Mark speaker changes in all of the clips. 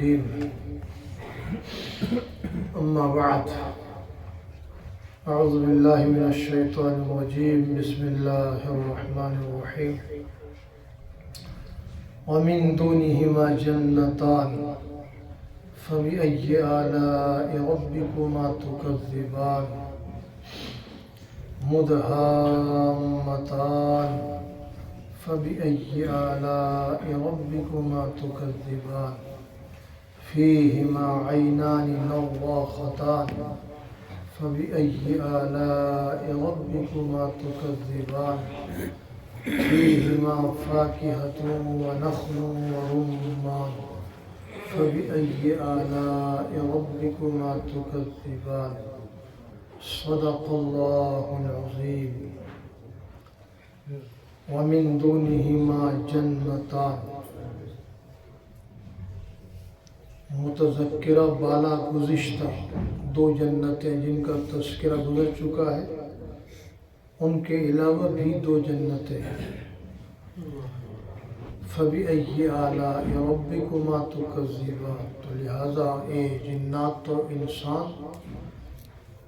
Speaker 1: الرجيم أما بعد أعوذ بالله من الشيطان الرجيم بسم الله الرحمن الرحيم ومن دونهما جنتان فبأي آلاء ربكما تكذبان مدهامتان فبأي آلاء ربكما تكذبان فيهما عينان نضاختان فبأي آلاء ربكما تكذبان فيهما فاكهة ونخل ورمان فبأي آلاء ربكما تكذبان صدق الله العظيم ومن دونهما جنتان متذکرہ بالا گزشتہ دو جنتیں جن کا تذکرہ گزر چکا ہے، ان کے علاوہ بھی دو جنتیں ہیں۔ فَبِأَيِّ آلَاءِ رَبِّكُمَا تُكَذِّبَانِ، تو لہذا اے جنات اور انسان،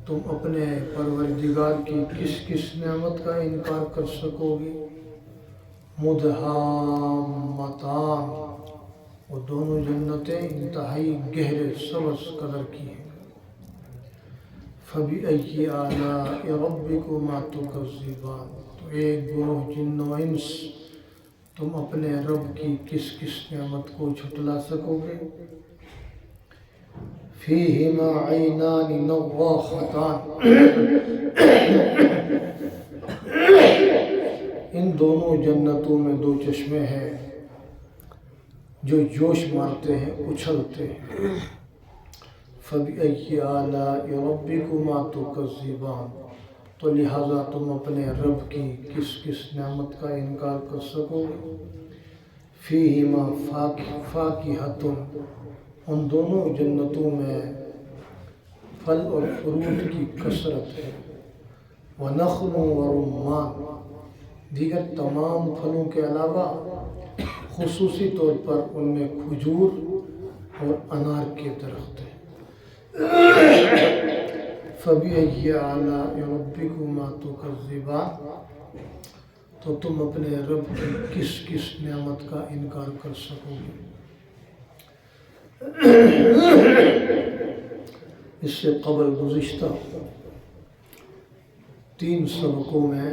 Speaker 1: تم اپنے پروردگار کی کس کس نعمت کا انکار کر سکو گے؟ مدہامتان، وہ دونوں جنتیں انتہائی گہرے سبز قدر کی ہیں۔ فَبِأَيِّ آلَاءِ رَبِّكُمَا تُكَذِّبَانِ، تو ایک گروہ جن و انس، تم اپنے رب کی کس کس نعمت کو جھٹلا سکو گے؟ فِيهِمَا عَيْنَانِ نَضَّاخَتَانِ، ان دونوں جنتوں میں دو چشمے ہیں جو جوش مارتے ہیں، اچھلتے ہیں۔ فَبِأَيِّ آلَاءِ رَبِّكُمَا تُكَذِّبَانِ، تو لہذا تم اپنے رب کی کس کس نعمت کا انکار کر سکو گے؟ فِيهِمَا فَاكِهَةٌ، ان دونوں جنتوں میں پھل اور فروٹ کی کثرت ہے۔ وَنَخْلٌ وَرُمَّانٌ، دیگر تمام پھلوں کے علاوہ خصوصی طور پر ان میں کھجور اور انار کے درخت ہیں۔ فَبِأَيِّ آلَاءِ رَبِّكُمَا تُكَذِّبَانِ، تو تم اپنے رب کی کس کس نعمت کا انکار کر سکو گے؟ اس سے قبل گزشتہ 3 سبقوں میں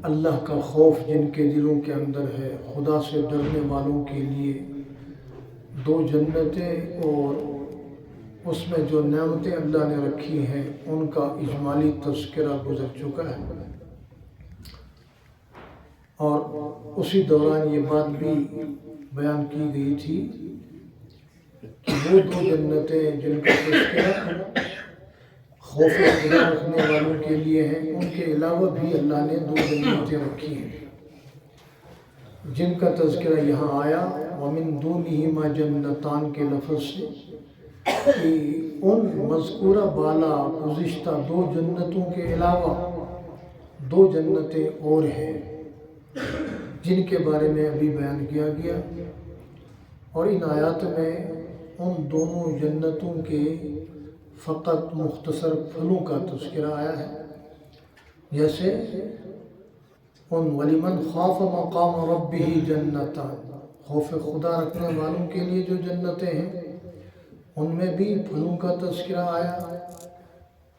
Speaker 1: اللہ کا خوف جن کے دلوں کے اندر ہے، خدا سے ڈرنے والوں کے لیے 2 جنتیں اور اس میں جو نعمتیں اللہ نے رکھی ہیں ان کا اجمالی تذکرہ گزر چکا ہے، اور اسی دوران یہ بات بھی بیان کی گئی تھی کہ وہ 2 جنتیں جن کا تذکرہ خوف خدا رکھنے والوں کے لیے ہیں، ان کے علاوہ بھی اللہ نے 2 جنتیں رکھی ہیں جن کا تذکرہ یہاں آیا وَمِن دُونِهِمَا جَنَّتَانِ کے لفظ سے، کہ ان مذکورہ بالا گزشتہ 2 جنتوں کے علاوہ 2 جنتیں اور ہیں جن کے بارے میں ابھی بیان کیا گیا، اور ان آیات میں ان دونوں جنتوں کے فقط مختصر پھلوں کا تذکرہ آیا ہے، جیسے ان وَلِمَنْ خَافَ مَقَامَ رَبِّهِ جَنَّتَانِ، خوف خدا رکھنے والوں کے لیے جو جنتیں ہیں ان میں بھی پھلوں کا تذکرہ آیا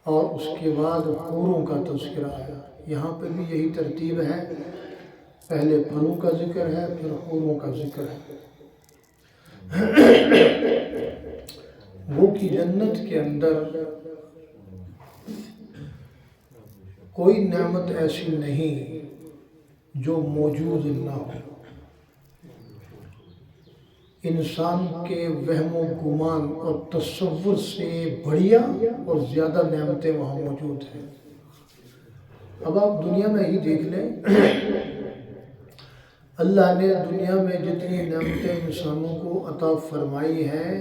Speaker 1: اور اس کے بعد حوروں کا تذکرہ آیا۔ یہاں پہ بھی یہی ترتیب ہے، پہلے پھلوں کا ذکر ہے پھر حوروں کا ذکر ہے۔ وہ کی جنت کے اندر کوئی نعمت ایسی نہیں جو موجود نہ ہو، انسان کے وہم و گمان اور تصور سے بڑھیا اور زیادہ نعمتیں وہاں موجود ہیں۔ اب آپ دنیا میں ہی دیکھ لیں، اللہ نے دنیا میں جتنی نعمتیں انسانوں کو عطا فرمائی ہیں،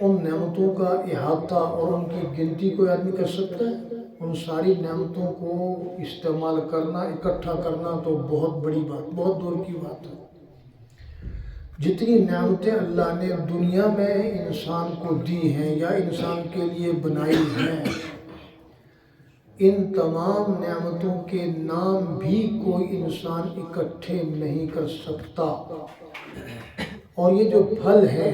Speaker 1: ان نعمتوں کا احاطہ اور ان کی گنتی کوئی آدمی کر سکتا ہے؟ ان ساری نعمتوں کو استعمال کرنا، اکٹھا کرنا تو بہت بڑی بات، بہت دور کی بات ہے۔ جتنی نعمتیں اللہ نے دنیا میں انسان کو دی ہیں یا انسان کے لیے بنائی ہیں، ان تمام نعمتوں کے نام بھی کوئی انسان اکٹھے نہیں کر سکتا۔ اور یہ جو پھل ہے،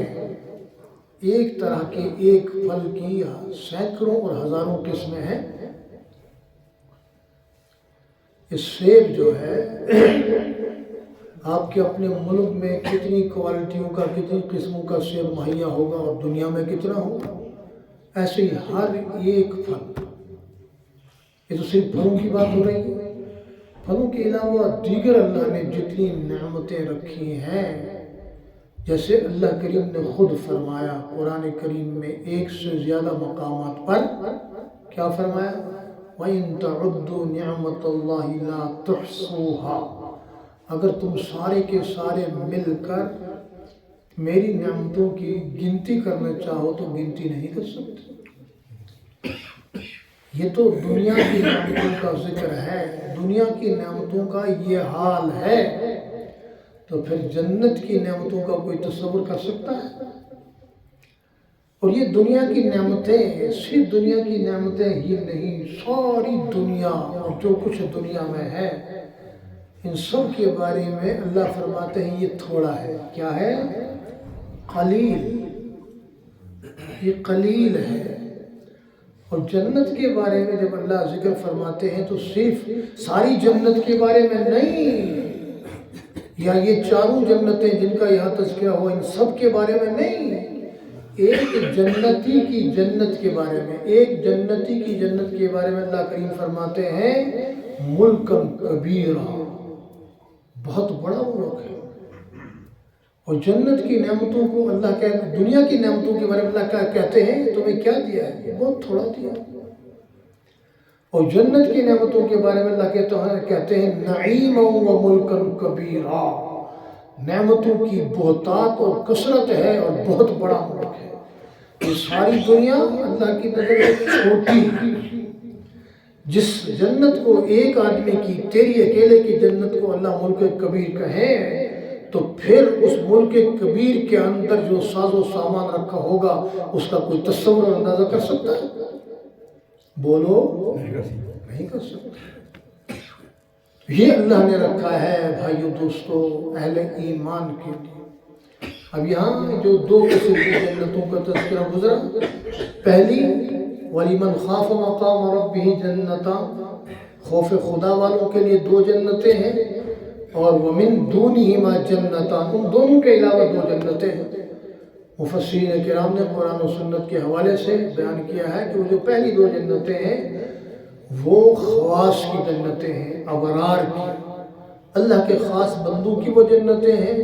Speaker 1: ایک طرح کے ایک پھل کی سینکڑوں اور ہزاروں قسمیں ہیں۔ یہ سیب جو ہے، آپ کے اپنے ملک میں کتنی کوالٹیوں کا، کتنی قسموں کا سیب مہیا ہوگا اور دنیا میں کتنا ہوگا، ایسے ہی ہر ایک پھل۔ یہ تو صرف پھلوں کی بات ہو رہی ہے۔ پھلوں کے علاوہ دیگر اللہ نے جتنی نعمتیں رکھی ہیں، جیسے اللہ کریم نے خود فرمایا قرآن کریم میں ایک سے زیادہ مقامات پر، کیا فرمایا؟ وَإِن تَعُدُّوا نِعْمَةَ اللَّهِ لَا تُحْصُوهَا، اگر تم سارے کے سارے مل کر میری نعمتوں کی گنتی کرنا چاہو تو گنتی نہیں کر سکتے۔ یہ تو دنیا کی نعمتوں کا ذکر ہے، دنیا کی نعمتوں کا یہ حال ہے، تو پھر جنت کی نعمتوں کا کوئی تصور کر سکتا ہے؟ اور یہ دنیا کی نعمتیں صرف دنیا کی نعمتیں ہی نہیں، ساری دنیا اور جو کچھ دنیا میں ہے، ان سب کے بارے میں اللہ فرماتے ہیں یہ تھوڑا ہے۔ کیا ہے؟ قلیل، یہ قلیل ہے۔ اور جنت کے بارے میں جب اللہ ذکر فرماتے ہیں تو صرف ساری جنت کے بارے میں نہیں، یا یہ چاروں جنتیں جن کا یہاں تذکرہ ہوا ان سب کے بارے میں نہیں، ایک جنتی کی جنت کے بارے میں، ایک جنتی کی جنت کے بارے میں اللہ کریم فرماتے ہیں ملکن کبیرہ، بہت بڑا ملک ہے۔ اور جنت کی نعمتوں کو اللہ کہتے ہیں، دنیا کی نعمتوں کے بارے میں اللہ کیا کہتے ہیں؟ تمہیں کیا دیا ہے؟ بہت تھوڑا دیا۔ اور جنت کی نعمتوں کے بارے میں اللہ کہتے ہیں نعیما و ملکن کبیرہ، نعمتوں کی بہتات اور کثرت ہے اور بہت بڑا ملک ہے۔ یہ ساری دنیا اللہ کی نظر میں چھوٹی، جس جنت کو ایک آدمی کی، تیری اکیلے کی جنت کو اللہ ملک کبیر کہے، تو پھر اس ملک کبیر کے اندر جو ساز و سامان رکھا ہوگا اس کا کوئی تصور اور اندازہ کر سکتا ہے؟ بولو، نہیں کر سکتا۔ یہ اللہ نے رکھا ہے بھائیو دوستو اہل ایمان کے لیے۔ اب یہاں جو دو قسم کی جنتوں کا تذکرہ گزرا، پہلی وَلِمَنْ خَافَ مَقَامَ رَبِّهِ جَنَّتَانِ، خوف خدا والوں کے لیے دو جنتیں ہیں، اور وَمِن دُونِهِمَا جَنَّتَانِ، ان دونوں کے علاوہ دو جنتیں ہیں۔ مفسرین کرام نے قرآن و سنت کے حوالے سے بیان کیا ہے کہ وہ جو پہلی دو جنتیں ہیں وہ خواص کی جنتیں ہیں، ابرار کی، اللہ کے خاص بندوں کی وہ جنتیں ہیں۔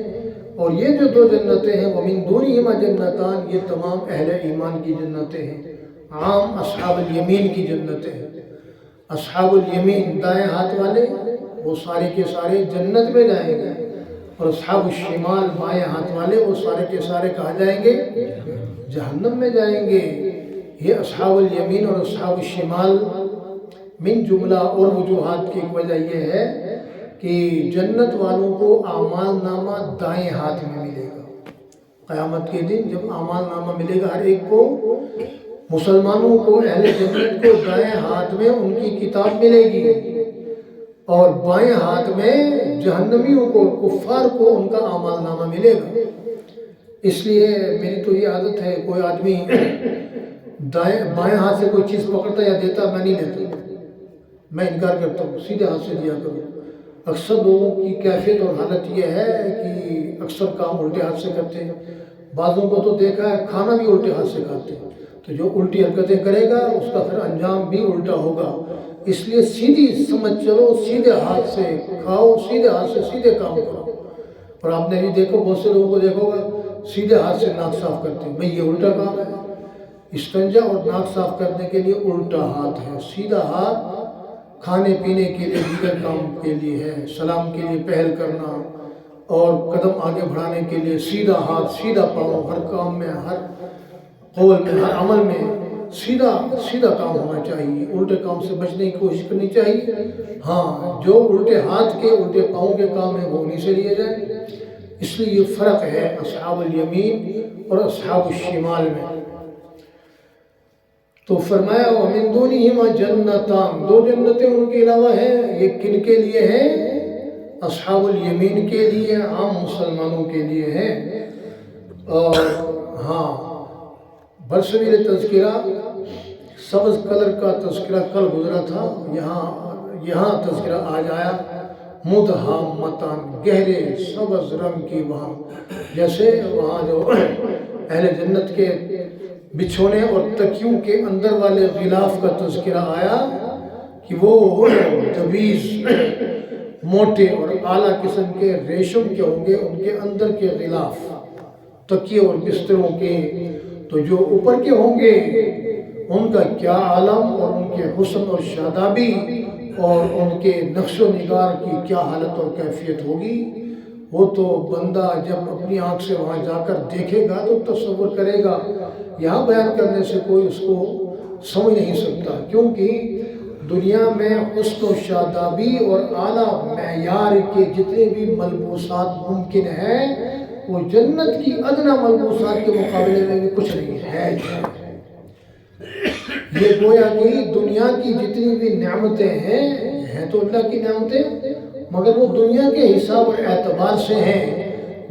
Speaker 1: اور یہ جو دو جنتیں ہیں وَمِن دُونِهِمَا جَنَّتَانِ، یہ تمام اہل ایمان کی جنتیں ہیں، عام اصحاب الیمین کی جنتیں ہیں۔ اصحاب الیمین دائیں ہاتھ والے وہ سارے کے سارے جنت میں جائیں گے، اور اصحاب الشمال بائیں ہاتھ والے وہ سارے کے سارے کہاں جائیں گے؟ جہنم میں جائیں گے۔ یہ اصحاب الیمین اور اصحاب الشمال من جملہ اور وجوہات کی ایک وجہ یہ ہے کہ جنت والوں کو اعمال نامہ دائیں ہاتھ میں ملے گا۔ قیامت کے دن جب اعمال نامہ ملے گا ہر ایک کو، مسلمانوں کو، اہل جنت کو دائیں ہاتھ میں ان کی کتاب ملے گی، اور بائیں ہاتھ میں جہنمیوں کو، کفار کو ان کا اعمال نامہ ملے گا۔ اس لیے میری تو یہ عادت ہے، کوئی آدمی بائیں ہاتھ سے کوئی چیز پکڑتا یا دیتا، میں نہیں لیتا، میں انکار کرتا ہوں، سیدھے ہاتھ سے دیا کروں۔ اکثر لوگوں کی کیفیت اور حالت یہ ہے کہ اکثر کام الٹے ہاتھ سے کرتے ہیں، بعضوں کو تو دیکھا ہے کھانا بھی الٹے ہاتھ سے کھاتے ہیں، تو جو الٹی حرکتیں کرے گا اس کا پھر انجام بھی الٹا ہوگا۔ اس لیے سیدھی سمجھ چلو، سیدھے ہاتھ سے کھاؤ، سیدھے ہاتھ سے سیدھے کام کرو۔ اور آپ نے بھی دیکھو، بہت سے لوگوں کو دیکھو گا سیدھے ہاتھ سے ناک صاف کرتے ہیں، بھئی یہ الٹا کام ہے۔ استنجا اور ناک صاف کرنے کے لیے الٹا ہاتھ ہے، سیدھا ہاتھ کھانے پینے کے لیے، دیگر کام کے لیے ہے، سلام کے لیے پہل کرنا اور قدم آگے بڑھانے کے لیے سیدھا ہاتھ، سیدھا پاؤں، ہر کام میں، ہر قول میں، ہر عمل میں سیدھا کام ہونا چاہیے، الٹے کام سے بچنے کی کوشش کرنی چاہیے۔ ہاں، جو الٹے ہاتھ کے الٹے پاؤں کے کام ہیں وہ انہیں سے لیے جائیں۔ اس لیے یہ فرق ہے اصحاب الیمین اور اصحاب الشمال میں۔ تو فرمایا وَمِن دُونِهِمَا جَنَّتَانِ، دو جنتیں ان کے علاوہ ہیں۔ یہ کن کے لیے ہیں؟ اصحاب الیمین کے لیے، عام مسلمانوں کے لیے ہیں۔ اور ہاں، برسبیل تذکرہ سبز کلر کا تذکرہ کل گزرا تھا، یہاں تذکرہ آج آیا مدہامتان، گہرے سبز رنگ کی، وہاں جیسے وہاں جو اہل جنت کے بچھونے اور تکیوں کے اندر والے غلاف کا تذکرہ آیا کہ وہ طویز موٹے اور اعلیٰ قسم کے ریشم کے ہوں گے، ان کے اندر کے غلاف تکیے اور بستروں کے۔ تو جو اوپر کے ہوں گے ان کا کیا عالم، اور ان کے حسن اور شادابی اور ان کے نقش و نگار کی کیا حالت اور کیفیت ہوگی، وہ تو بندہ جب اپنی آنکھ سے وہاں جا کر دیکھے گا تو تصور کرے گا، یہاں بیان کرنے سے کوئی اس کو سمجھ نہیں سکتا، کیونکہ دنیا میں حسن و شادابی اور اعلیٰ معیار کے جتنے بھی ملبوسات ممکن ہیں وہ جنت کی ادنا ملبوسات کے مقابلے میں بھی کچھ نہیں ہے۔ یہ گویا کہ دنیا کی جتنی بھی نعمتیں ہیں تو اللہ کی نعمتیں، مگر وہ دنیا کے حساب اور اعتبار سے ہیں،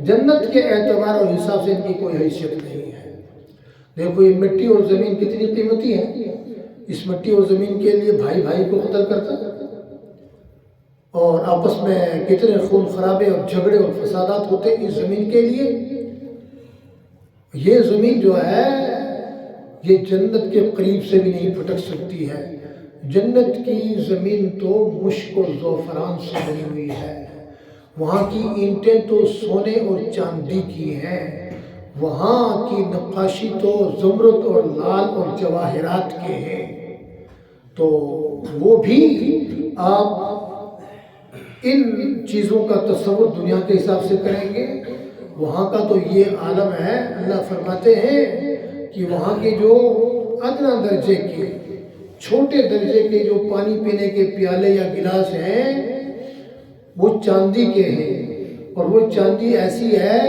Speaker 1: جنت کے اعتبار اور حساب سے ان کی کوئی حیثیت نہیں ہے۔ دیکھو یہ مٹی اور زمین کتنی قیمتی ہے، اس مٹی اور زمین کے لیے بھائی بھائی کو قتل کرتا اور آپس میں کتنے خون خرابے اور جھگڑے اور فسادات ہوتے اس زمین کے لیے۔ یہ زمین جو ہے یہ جنت کے قریب سے بھی نہیں پھٹک سکتی ہے۔ جنت کی زمین تو مشک و زعفران سے بنی ہوئی ہے، وہاں کی اینٹیں تو سونے اور چاندی کی ہیں، وہاں کی نقاشی تو زمرد اور لال اور جواہرات کے ہیں۔ تو وہ بھی آپ ان چیزوں کا تصور دنیا کے حساب سے کریں گے، وہاں کا تو یہ عالم ہے۔ اللہ فرماتے ہیں کہ وہاں کے جو ادنا درجے کے چھوٹے درجے کے جو پانی پینے کے پیالے یا گلاس ہیں وہ چاندی کے ہیں، اور وہ چاندی ایسی ہے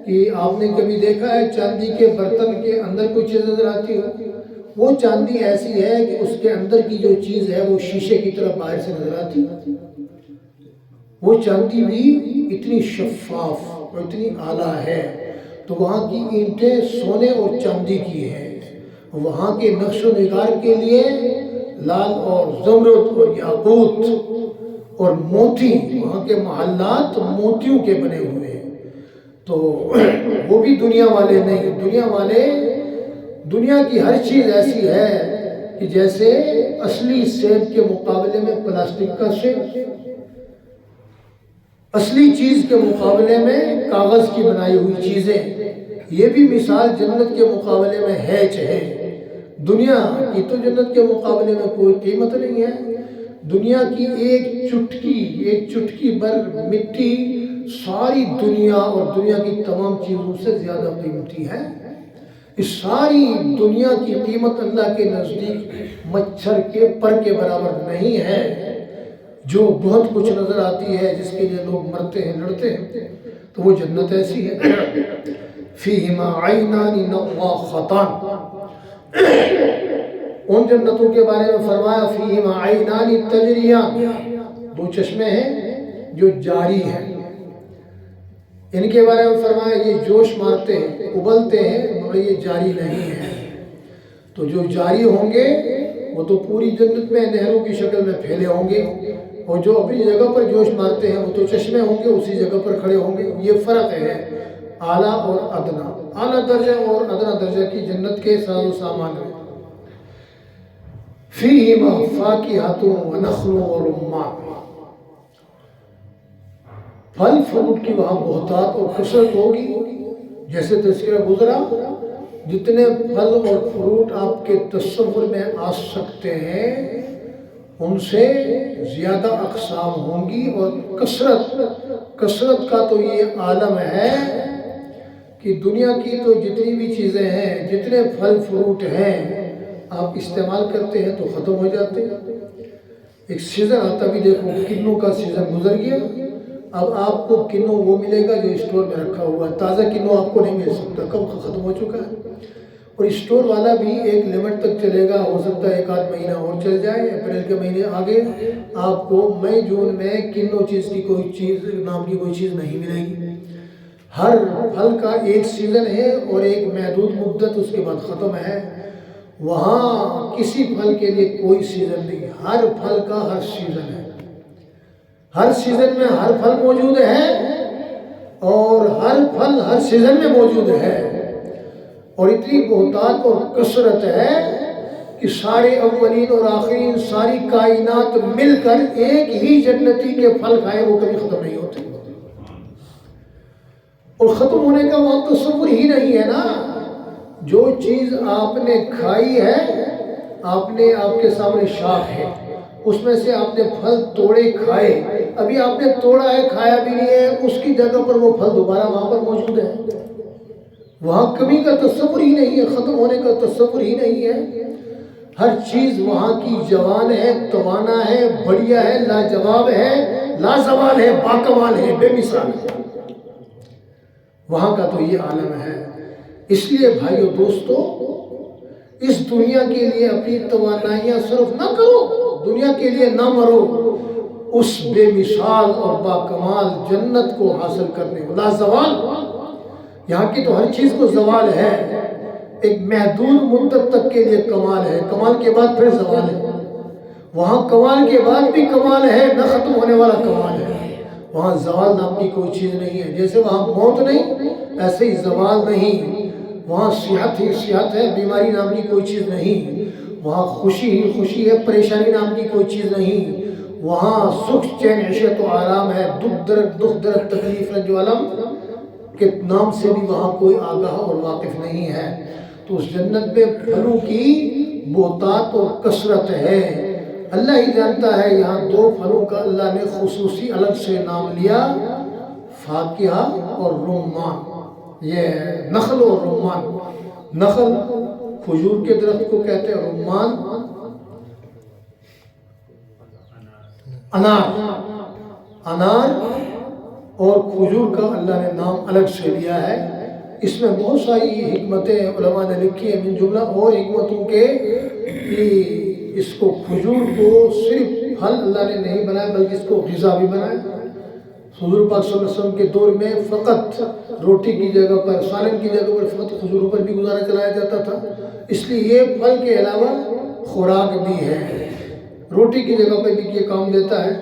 Speaker 1: کہ آپ نے کبھی دیکھا ہے چاندی کے برتن کے اندر کوئی چیز نظر آتی ہو؟ وہ چاندی ایسی ہے کہ اس کے اندر کی جو چیز ہے وہ شیشے کی طرح باہر سے نظر آتی۔ وہ چاندی بھی اتنی شفاف اور اتنی اعلیٰ ہے۔ تو وہاں کی اینٹیں سونے اور چاندی کی ہیں، وہاں کے نقش و نگار کے لیے لال اور زمرد اور یاقوت اور موتی، وہاں کے محلات موتیوں کے بنے ہوئے ہیں۔ تو وہ بھی دنیا والے نہیں، دنیا والے دنیا کی ہر چیز ایسی ہے کہ جیسے اصلی سیب کے مقابلے میں پلاسٹک کا سیب، اصلی چیز کے مقابلے میں کاغذ کی بنائی ہوئی چیزیں، یہ بھی مثال جنت کے مقابلے میں ہے۔ دنیا کی تو جنت کے مقابلے میں کوئی قیمت نہیں ہے۔ دنیا کی ایک چٹکی بھر مٹی ساری دنیا اور دنیا کی تمام چیزوں سے زیادہ قیمتی ہے۔ اس ساری دنیا کی قیمت اللہ کے نزدیک مچھر کے پر کے برابر نہیں ہے، جو بہت کچھ نظر آتی ہے، جس کے لیے لوگ مرتے ہیں لڑتے ہیں۔ تو وہ جنت ایسی ہے، فیہما عینان نضاختان۔ ان جنتوں کے بارے میں فرمایا فیہما عینان تجریان، دو چشمے ہیں جو جاری ہیں۔ ان کے بارے میں فرمایا یہ جوش مارتے ہیں، ابلتے ہیں، مگر یہ جاری نہیں ہے۔ تو جو جاری ہوں گے وہ تو پوری جنت میں نہروں کی شکل میں پھیلے ہوں گے، اور جو اپنی جگہ پر جوش مارتے ہیں وہ تو چشمے ہوں گے، اسی جگہ پر کھڑے ہوں گے۔ یہ فرق ہے اعلیٰ اور ادنا، اعلیٰ درجہ اور ادنا درجہ کی جنت کے ساز و سامان میں۔ فیہما فاکہۃ ونخل ورمان، پھل فروٹ کی وہاں بہتات اور کثرت ہوگی۔ جیسے تذکرہ گزرا، جتنے پھل اور فروٹ آپ کے تصور میں آ سکتے ہیں ان سے زیادہ اقسام ہوں گی، اور کثرت کا تو یہ عالم ہے کہ دنیا کی تو جتنی بھی چیزیں ہیں، جتنے پھل فروٹ ہیں، آپ استعمال کرتے ہیں تو ختم ہو جاتے ہیں۔ ایک سیزن آتا بھی دیکھو، کنوں کا سیزن گزر گیا، اب آپ کو کنوں وہ ملے گا جو اسٹور میں رکھا ہوا ہے، تازہ کنوں آپ کو نہیں مل سکتا، کب ختم ہو چکا ہے۔ اور اسٹور والا بھی ایک لمٹ تک چلے گا، ہو سکتا ہے ایک آدھ مہینہ اور چل جائے، اپریل کے مہینے آگے آپ کو مئی جون میں کنوں چیز کی کوئی چیز نام کی کوئی چیز نہیں ملے گی۔ ہر پھل کا ایک سیزن ہے اور ایک محدود مدت اس کے بعد ختم ہے۔ وہاں کسی پھل کے لیے کوئی سیزن نہیں، ہر پھل کا ہر سیزن ہے، ہر سیزن میں ہر پھل موجود ہے اور ہر پھل ہر سیزن میں موجود ہے۔ اور اتنی بہتات اور کثرت ہے کہ سارے اولین اور آخرین ساری کائنات مل کر ایک ہی جنتی کے پھل کھائے وہ کبھی ختم نہیں ہوتے، اور ختم ہونے کا وہاں تصور ہی نہیں ہے نا۔ جو چیز آپ نے کھائی ہے، آپ کے سامنے شاخ ہے، اس میں سے آپ نے پھل توڑے کھائے، ابھی آپ نے توڑا ہے کھایا بھی نہیں ہے، اس کی جگہ پر وہ پھل دوبارہ وہاں پر موجود ہے۔ وہاں کمی کا تصور ہی نہیں ہے، ختم ہونے کا تصور ہی نہیں ہے۔ ہر چیز وہاں کی جوان ہے، توانا ہے، بڑھیا ہے، لاجواب ہے، لازوال ہے، باکمال ہے، بے مثال ہے۔ وہاں کا تو یہ عالم ہے۔ اس لیے بھائیو دوستو، اس دنیا کے لیے اپنی توانائیاں صرف نہ کرو، دنیا کے لیے نہ مرو، اس بے مثال اور باکمال جنت کو حاصل کرنے، لازوال۔ یہاں کی تو ہر چیز کو زوال ہے، ایک محدود مدت تک کے لیے کمال ہے، کمال کے بعد پھر زوال ہے۔ وہاں کمال کے بعد بھی کمال ہے، نہ ختم ہونے والا کمال ہے۔ وہاں زوال نام کی کوئی چیز نہیں ہے، جیسے وہاں موت نہیں ایسے ہی زوال نہیں۔ وہاں صحت ہی صحت ہے، بیماری نام کی کوئی چیز نہیں۔ وہاں خوشی ہی خوشی ہے، پریشانی نام کی کوئی چیز نہیں۔ وہاں سکھ چین عیشت و آرام ہے، دکھ درد تکلیف رنج و علم کے نام سے بھی وہاں کوئی آگاہ اور واقف نہیں ہے۔ تو اس جنت میں پھلوں کی بہتات اور کثرت ہے، اللہ ہی جانتا ہے۔ یہاں دو پھلوں کا اللہ نے خصوصی الگ سے نام لیا، فاکہہ اور رمان۔ یہ نخل اور رمان، نخل کھجور کے درخت کو کہتے ہیں، رمان انار اور کھجور کا اللہ نے نام الگ سے لیا ہے۔ اس میں بہت ساری حکمتیں علماء نے لکھی ہیں، من جملہ اور حکمتوں کے اس کو کھجور کو صرف پھل اللہ نے نہیں بنایا بلکہ اس کو غذا بھی بنایا۔ حضور پاک صلی اللہ علیہ وسلم کے دور میں فقط روٹی کی جگہ پر، سالن کی جگہ پر فقط کھجوروں پر بھی گزارا چلایا جاتا تھا، اس لیے یہ پھل کے علاوہ خوراک بھی ہے، روٹی کی جگہ پر بھی یہ کام دیتا ہے۔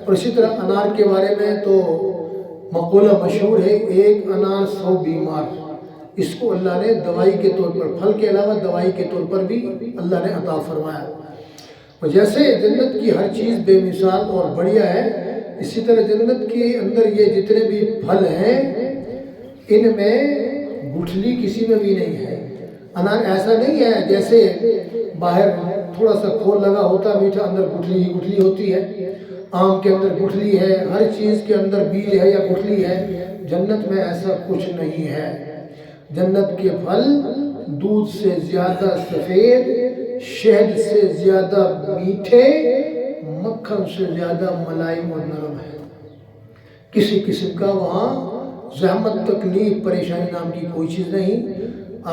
Speaker 1: اور اسی طرح انار کے بارے میں تو مقولہ مشہور ہے، ایک انار 100 بیمار۔ اس کو اللہ نے دوائی کے طور پر، پھل کے علاوہ دوائی کے طور پر بھی اللہ نے عطا فرمایا۔ اور جیسے جنت کی ہر چیز بے مثال اور بڑھیا ہے، اسی طرح جنت کے اندر یہ جتنے بھی پھل ہیں ان میں گٹھلی کسی میں بھی نہیں ہے۔ انار ایسا نہیں ہے جیسے باہر تھوڑا سا کھول لگا ہوتا میٹھا، اندر گٹھلی ہی گٹھلی ہوتی ہے۔ آم کے اندر گٹھلی ہے، ہر چیز کے اندر بیج ہے یا گٹھلی ہے، جنت میں ایسا کچھ نہیں ہے۔ جنت کے پھل دودھ سے زیادہ سفید، شہد سے زیادہ میٹھے، مکھن سے زیادہ ملائم اور نرم ہے۔ کسی قسم کا وہاں زحمت، تکلیف، پریشانی نام کی کوئی چیز نہیں۔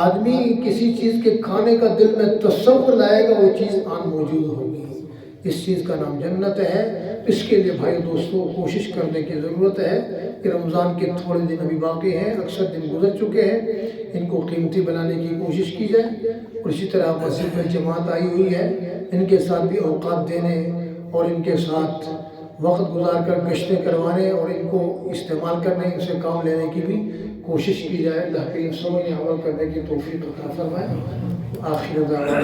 Speaker 1: آدمی کسی چیز کے کھانے کا دل میں تصور لائے گا، وہ چیز آن موجود ہوگی۔ اس چیز کا نام جنت ہے۔ اس کے لیے بھائی دوستوں کوشش کرنے کی ضرورت ہے کہ رمضان کے تھوڑے دن ابھی باقی ہیں، اکثر دن گزر چکے ہیں، ان کو قیمتی بنانے کی کوشش کی جائے۔ اور اسی طرح مسجد میں جماعت آئی ہوئی ہے، ان کے ساتھ بھی اوقات دینے اور ان کے ساتھ وقت گزار کر گشتیں کروانے اور ان کو استعمال کرنے، ان سے کام لینے کی بھی کوشش کی جائے۔ اللہ کریم سب نے عمل کرنے کی توفیق عطا فرمائے۔ آخر دعوانا